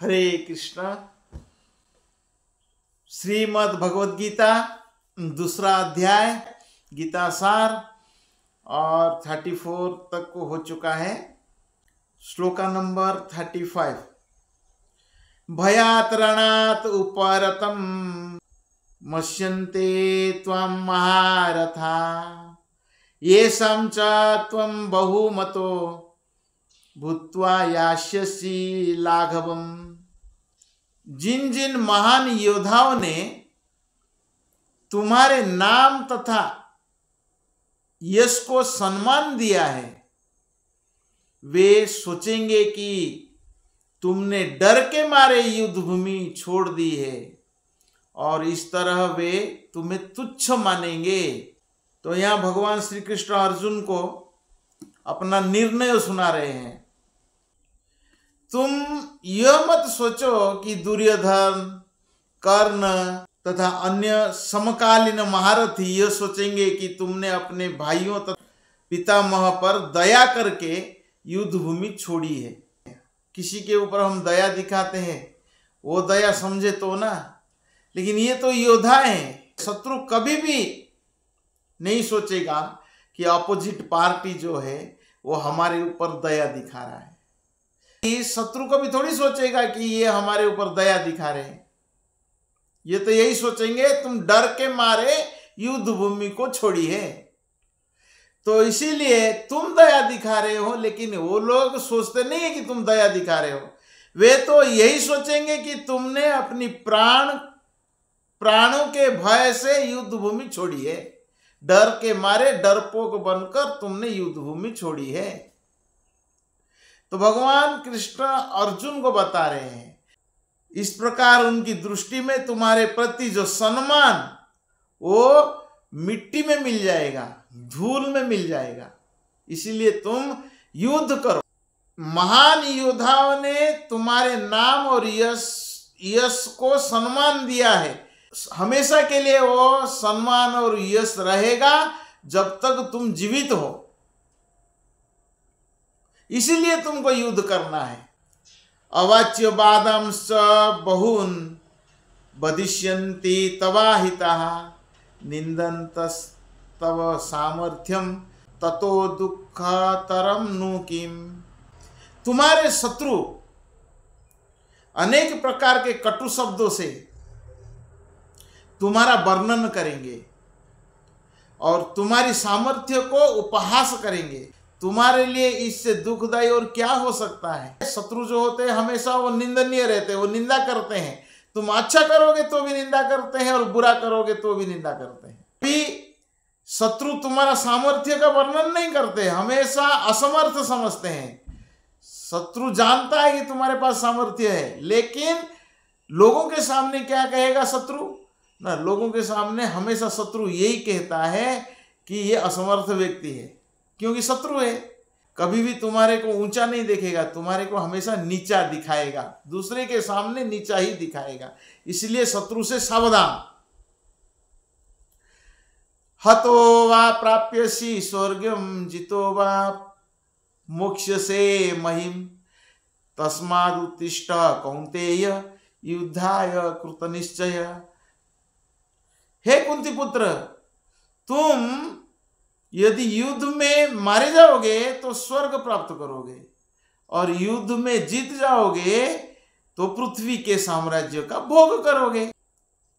हरे कृष्णा। श्रीमद् भगवद गीता दूसरा अध्याय गीता सार और 34 तक को हो चुका है। श्लोका नंबर 35। भयात रणात उपरतम मश्यन्ते त्वं महारथा येषां च त्वं बहुमतो भूत्वा यास्यसि लाघवम। जिन जिन महान योद्धाओं ने तुम्हारे नाम तथा यश को सम्मान दिया है, वे सोचेंगे कि तुमने डर के मारे युद्ध भूमि छोड़ दी है और इस तरह वे तुम्हें तुच्छ मानेंगे। तो यहाँ भगवान श्री कृष्ण अर्जुन को अपना निर्णय सुना रहे हैं। तुम यह मत सोचो कि दुर्योधन, कर्ण तथा अन्य समकालीन महारथी यह सोचेंगे कि तुमने अपने भाइयों तथा पितामह पर दया करके युद्ध भूमि छोड़ी है। किसी के ऊपर हम दया दिखाते हैं, वो दया समझे तो ना, लेकिन ये तो योद्धा हैं। शत्रु कभी भी नहीं सोचेगा कि अपोजिट पार्टी जो है वो हमारे ऊपर दया दिखा रहा है। शत्रु कभी थोड़ी सोचेगा कि ये हमारे ऊपर दया दिखा रहे हैं। ये तो यही सोचेंगे तुम डर के मारे युद्ध भूमि को छोड़ी है, तो इसीलिए तुम दया दिखा रहे हो। लेकिन वो लोग सोचते नहीं है कि तुम दया दिखा रहे हो, वे तो यही सोचेंगे कि तुमने अपनी प्राणों के भय से युद्ध भूमि छोड़ी है। डर के मारे डरपोक बनकर तुमने युद्ध भूमि छोड़ी है। तो भगवान कृष्ण अर्जुन को बता रहे हैं, इस प्रकार उनकी दृष्टि में तुम्हारे प्रति जो सम्मान वो मिट्टी में मिल जाएगा, धूल में मिल जाएगा। इसीलिए तुम युद्ध करो। महान योद्धाओं ने तुम्हारे नाम और यश को सम्मान दिया है। हमेशा के लिए वो सम्मान और यश रहेगा जब तक तुम जीवित हो। इसीलिए तुमको युद्ध करना है। अवाच्य बादंश्च बहून् वदिष्यन्ति तवाहिताः निन्दन्तस्तव सामर्थ्यम ततो दुःखतरं नु किम। तुम्हारे शत्रु अनेक प्रकार के कटु शब्दों से तुम्हारा वर्णन करेंगे और तुम्हारी सामर्थ्य को उपहास करेंगे। तुम्हारे लिए इससे दुखदायी और क्या हो सकता है। शत्रु जो होते हैं हमेशा वो निंदनीय रहते हैं, वो निंदा करते हैं। तुम अच्छा करोगे तो भी निंदा करते हैं और बुरा करोगे तो भी निंदा करते हैं। भी शत्रु तुम्हारा सामर्थ्य का वर्णन नहीं करते, हमेशा असमर्थ समझते हैं। शत्रु जानता है कि तुम्हारे पास सामर्थ्य है, लेकिन लोगों के सामने क्या कहेगा शत्रु ना, लोगों के सामने हमेशा शत्रु यही कहता है कि ये असमर्थ व्यक्ति है, क्योंकि शत्रु है। कभी भी तुम्हारे को ऊंचा नहीं देखेगा, तुम्हारे को हमेशा नीचा दिखाएगा, दूसरे के सामने नीचा ही दिखाएगा। इसलिए शत्रु से सावधान। हतो वा प्राप्यसि स्वर्गम जितो वा मोक्ष्यसे महिम तस्मादुत्तिष्ठ कौन्तेय युद्धाय कृतनिश्चय। हे कुंती पुत्र, तुम यदि युद्ध में मारे जाओगे तो स्वर्ग प्राप्त करोगे, और युद्ध में जीत जाओगे तो पृथ्वी के साम्राज्य का भोग करोगे।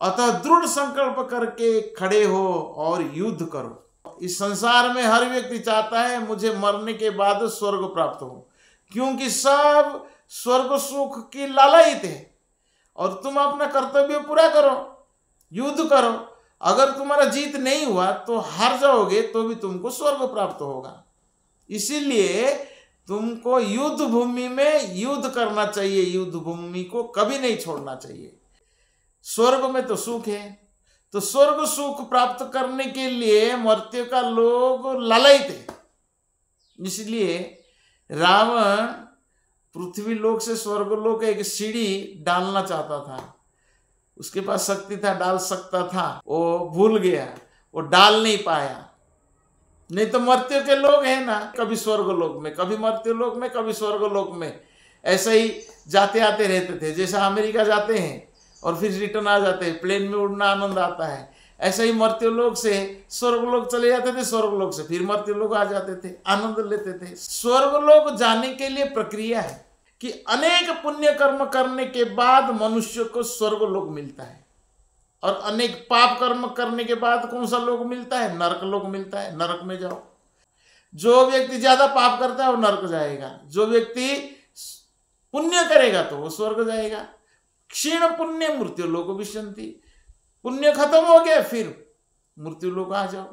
अतः दृढ़ संकल्प करके खड़े हो और युद्ध करो। इस संसार में हर व्यक्ति चाहता है मुझे मरने के बाद स्वर्ग प्राप्त हो, क्योंकि सब स्वर्ग सुख की लालयित है। और तुम अपना कर्तव्य पूरा करो, युद्ध करो। अगर तुम्हारा जीत नहीं हुआ तो हार जाओगे तो भी तुमको स्वर्ग प्राप्त होगा। इसीलिए तुमको युद्ध भूमि में युद्ध करना चाहिए, युद्ध भूमि को कभी नहीं छोड़ना चाहिए। स्वर्ग में तो सुख है, तो स्वर्ग सुख प्राप्त करने के लिए मर्त्य का लोग लालयित है। इसलिए रावण पृथ्वी लोक से स्वर्ग लोक एक सीढ़ी डालना चाहता था। उसके पास शक्ति था, डाल सकता था, वो भूल गया, वो डाल नहीं पाया। नहीं तो मर्त्य के लोग हैं ना, कभी स्वर्ग लोक में, कभी मर्त्य लोक में, कभी स्वर्ग लोक में, ऐसे ही जाते आते रहते थे। जैसा अमेरिका जाते हैं और फिर रिटर्न आ जाते हैं, प्लेन में उड़ना आनंद आता है, ऐसे ही मर्त्यलोक से स्वर्गलोक चले जाते थे, स्वर्गलोक से फिर मर्त्यलोक आ जाते थे, आनंद लेते थे। स्वर्गलोक जाने के लिए प्रक्रिया है कि अनेक पुण्य कर्म करने के बाद मनुष्य को स्वर्गलोक मिलता है, और अनेक पाप कर्म करने के बाद कौन सा लोक मिलता है? नरक लोक मिलता है। नरक में जाओ। जो व्यक्ति ज्यादा पाप करता है वो नरक जाएगा, जो व्यक्ति पुण्य करेगा तो वो स्वर्ग जाएगा। क्षीण पुण्य मृत्यु लोक विशंति, पुण्य खत्म हो गया फिर मृत्यु लोक आ जाओ।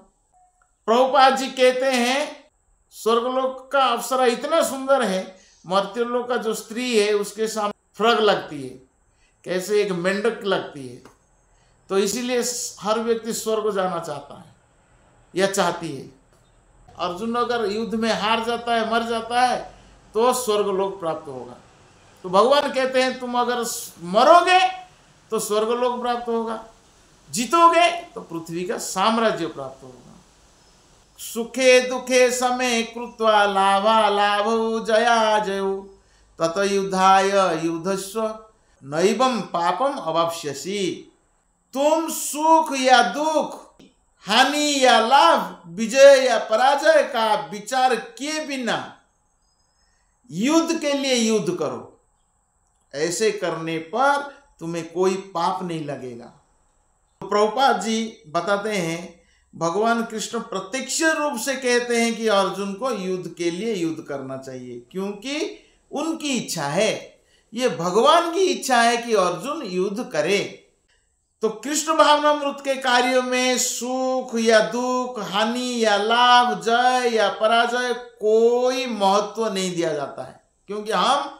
प्रभुपाद जी कहते हैं स्वर्गलोक का अप्सरा इतना सुंदर है, मर्त्य लोक का जो स्त्री है उसके सामने फ्रग लगती है, कैसे एक मेंढक लगती है। तो इसीलिए हर व्यक्ति स्वर्ग जाना चाहता है या चाहती है। अर्जुन अगर युद्ध में हार जाता है, मर जाता है, तो स्वर्गलोक प्राप्त होगा। तो भगवान कहते हैं तुम अगर मरोगे तो स्वर्गलोक प्राप्त होगा, जीतोगे तो पृथ्वी का साम्राज्य प्राप्त होगा। सुखे दुखे समय कृत्वा लाभा लाभौ जया जयौ तत युद्धाय युद्धस्व नैवं पापम अवाप्स्यसि। तुम सुख या दुख, हानि या लाभ, विजय या पराजय का विचार किए बिना युद्ध के लिए युद्ध करो। ऐसे करने पर तुम्हें कोई पाप नहीं लगेगा। तो प्रभुपाद जी बताते हैं भगवान कृष्ण प्रत्यक्ष रूप से कहते हैं कि अर्जुन को युद्ध के लिए युद्ध करना चाहिए, क्योंकि उनकी इच्छा है, ये भगवान की इच्छा है कि अर्जुन युद्ध करे। तो कृष्ण भावनामृत के कार्यों में सुख या दुख, हानि या लाभ, जय या पराजय कोई महत्व नहीं दिया जाता है, क्योंकि हम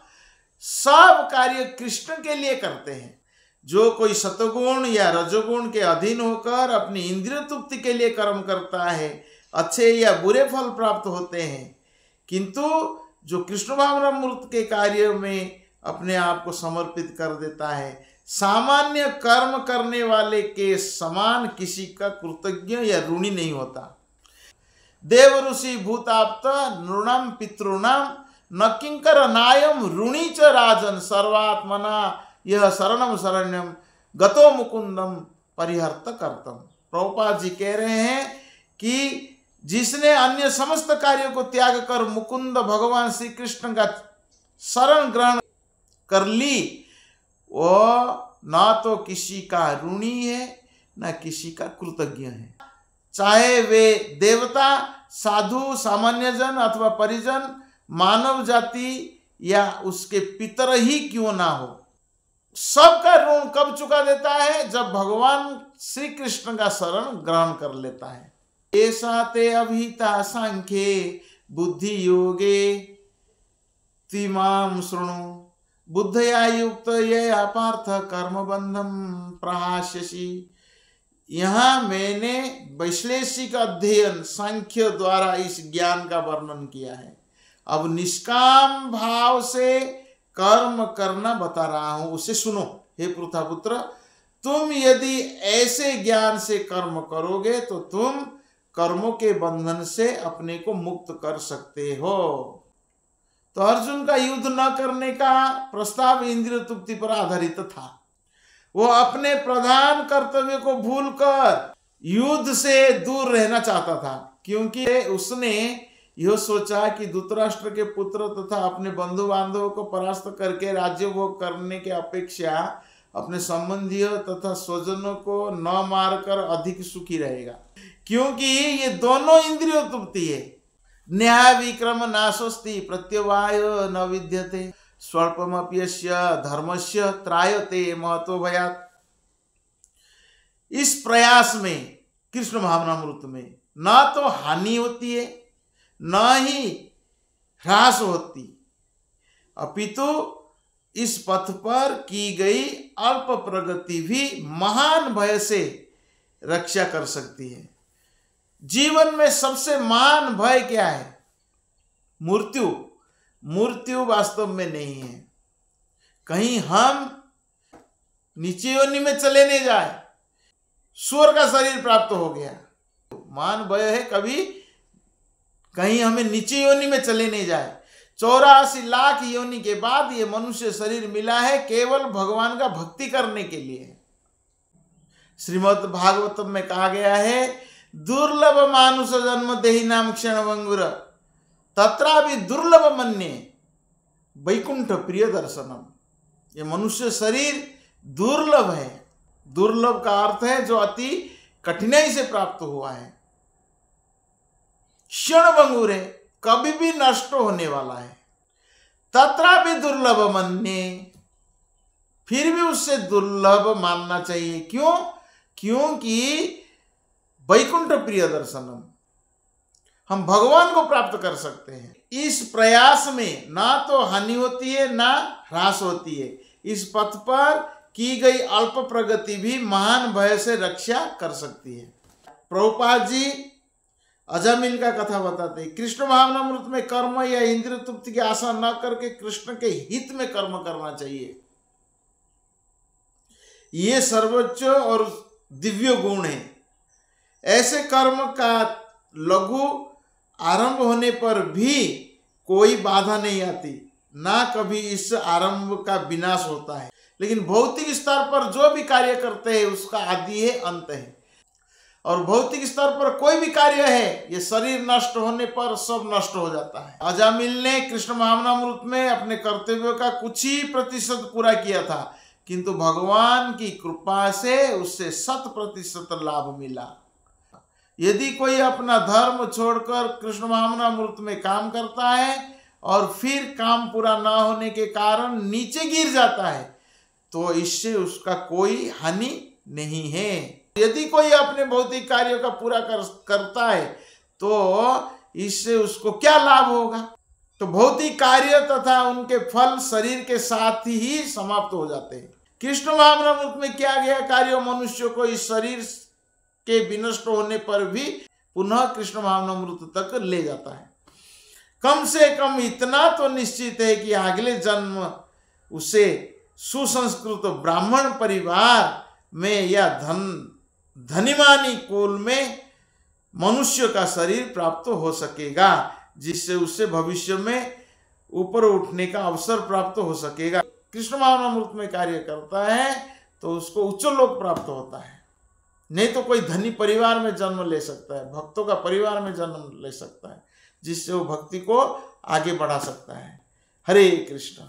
सब कार्य कृष्ण के लिए करते हैं। जो कोई सतगुण या रजोगुण के अधीन होकर अपनी इंद्रिय तृप्ति के लिए कर्म करता है, अच्छे या बुरे फल प्राप्त होते हैं, किंतु जो कृष्ण भावनामृत के कार्य में अपने आप को समर्पित कर देता है, सामान्य कर्म करने वाले के समान किसी का कृतज्ञ या ऋणी नहीं होता। देव ऋषि भूताप्त नृणाम पितॄणाम न किंकर नायम ऋणी च राजन सर्वात्मना यह शरणम शरण्यम गतो मुकुंदम परिहर्त करतम। प्रभुपाद जी कह रहे हैं कि जिसने अन्य समस्त कार्यों को त्याग कर मुकुंद भगवान श्री कृष्ण का शरण ग्रहण कर ली, वो ना तो किसी का ऋणी है ना किसी का कृतज्ञ है। चाहे वे देवता, साधु, सामान्य जन अथवा परिजन, मानव जाति या उसके पितर ही क्यों ना हो, सबका ऋण कब चुका देता है? जब भगवान श्री कृष्ण का शरण ग्रहण कर लेता है। ऐसा ते अभिता सांख्ये बुद्धि योगे तिमाम शृणु बुद्धया युक्त ये अपार्थ कर्म बंधम प्रहास्यसि। यहाँ मैंने वैश्लेषिक अध्ययन सांख्य द्वारा इस ज्ञान का वर्णन किया है। अब निष्काम भाव से कर्म करना बता रहा हूं, उसे सुनो। हे पृथापुत्र, तुम यदि ऐसे ज्ञान से कर्म करोगे तो तुम कर्मों के बंधन से अपने को मुक्त कर सकते हो। तो अर्जुन का युद्ध न करने का प्रस्ताव इंद्रिय तृप्ति पर आधारित था। वो अपने प्रधान कर्तव्य को भूलकर युद्ध से दूर रहना चाहता था, क्योंकि उसने यह सोचा कि धृतराष्ट्र के पुत्र तथा अपने बंधु बांधवों को परास्त करके राज्य भोग करने के अपेक्षा अपने संबंधियों तथा स्वजनों को न मारकर अधिक सुखी रहेगा, क्योंकि ये दोनों इंद्रियों तृप्ति है। न्याय विक्रम नाशोस्ति प्रत्यवाय न विद्यते स्वल्पमप्यस्य धर्मस्य त्रायते महतो भयात्। इस प्रयास में, कृष्ण भावनामृत में, न तो हानि होती है न ही ह्रास होती, अपितु इस पथ पर की गई अल्प प्रगति भी महान भय से रक्षा कर सकती है। जीवन में सबसे महान भय क्या है? मृत्यु। मृत्यु वास्तव में नहीं है। कहीं हम नीचे योनि में चले नहीं जाए, सूअर का शरीर प्राप्त हो गया, महान भय है कभी कहीं हमें नीचे योनि में चले नहीं जाए। 84 लाख योनि के बाद ये मनुष्य शरीर मिला है, केवल भगवान का भक्ति करने के लिए। श्रीमद् भागवतम में कहा गया है, दुर्लभ मानुष जन्म देहि नाम क्षण भंगुर तत्रा भी दुर्लभ मन्ये वैकुंठ प्रिय दर्शनम। ये मनुष्य शरीर दुर्लभ है। दुर्लभ का अर्थ है जो अति कठिनाई से प्राप्त हुआ है। क्षण भंगुर है, कभी भी नष्ट होने वाला है। तत्रा भी दुर्लभ मन्ये, फिर भी उससे दुर्लभ मानना चाहिए। क्यों? क्योंकि वैकुंठ प्रिय दर्शनम, हम भगवान को प्राप्त कर सकते हैं। इस प्रयास में ना तो हानि होती है ना ह्रास होती है। इस पथ पर की गई अल्प प्रगति भी महान भय से रक्षा कर सकती है। प्रभुपाद जी अजामिल का कथा बताते हैं, कृष्ण भावनामृत में कर्म या इंद्रिय तृप्ति की आशा न करके कृष्ण के हित में कर्म करना चाहिए। ये सर्वोच्च और दिव्य गुण है। ऐसे कर्म का लघु आरंभ होने पर भी कोई बाधा नहीं आती, ना कभी इस आरंभ का विनाश होता है। लेकिन भौतिक स्तर पर जो भी कार्य करते हैं उसका आदि है, अंत है। और भौतिक स्तर पर कोई भी कार्य है, ये शरीर नष्ट होने पर सब नष्ट हो जाता है। अजामिल ने कृष्ण भावनामृत में अपने कर्तव्यों का कुछ ही प्रतिशत पूरा किया था, किंतु भगवान की कृपा से उससे 100% लाभ मिला। यदि कोई अपना धर्म छोड़कर कृष्ण भावनामृत में काम करता है और फिर काम पूरा ना होने के कारण नीचे गिर जाता है, तो इससे उसका कोई हानि नहीं है। यदि कोई अपने भौतिक कार्यों का पूरा करता है तो इससे उसको क्या लाभ होगा? तो भौतिक कार्य तथा उनके फल शरीर के साथ ही समाप्त हो जाते हैं। कृष्ण भावनामृत में किया गया कार्य मनुष्य को इस शरीर के विनष्ट होने पर भी पुनः कृष्ण भावनामृत तक ले जाता है। कम से कम इतना तो निश्चित है कि अगले जन्म उसे सुसंस्कृत ब्राह्मण परिवार में या धनीमानी कुल में मनुष्य का शरीर प्राप्त हो सकेगा, जिससे उससे भविष्य में ऊपर उठने का अवसर प्राप्त हो सकेगा। कृष्ण भावनामृत में कार्य करता है तो उसको उच्च लोक प्राप्त होता है। नहीं तो कोई धनी परिवार में जन्म ले सकता है, भक्तों का परिवार में जन्म ले सकता है, जिससे वो भक्ति को आगे बढ़ा सकता है। हरे कृष्ण।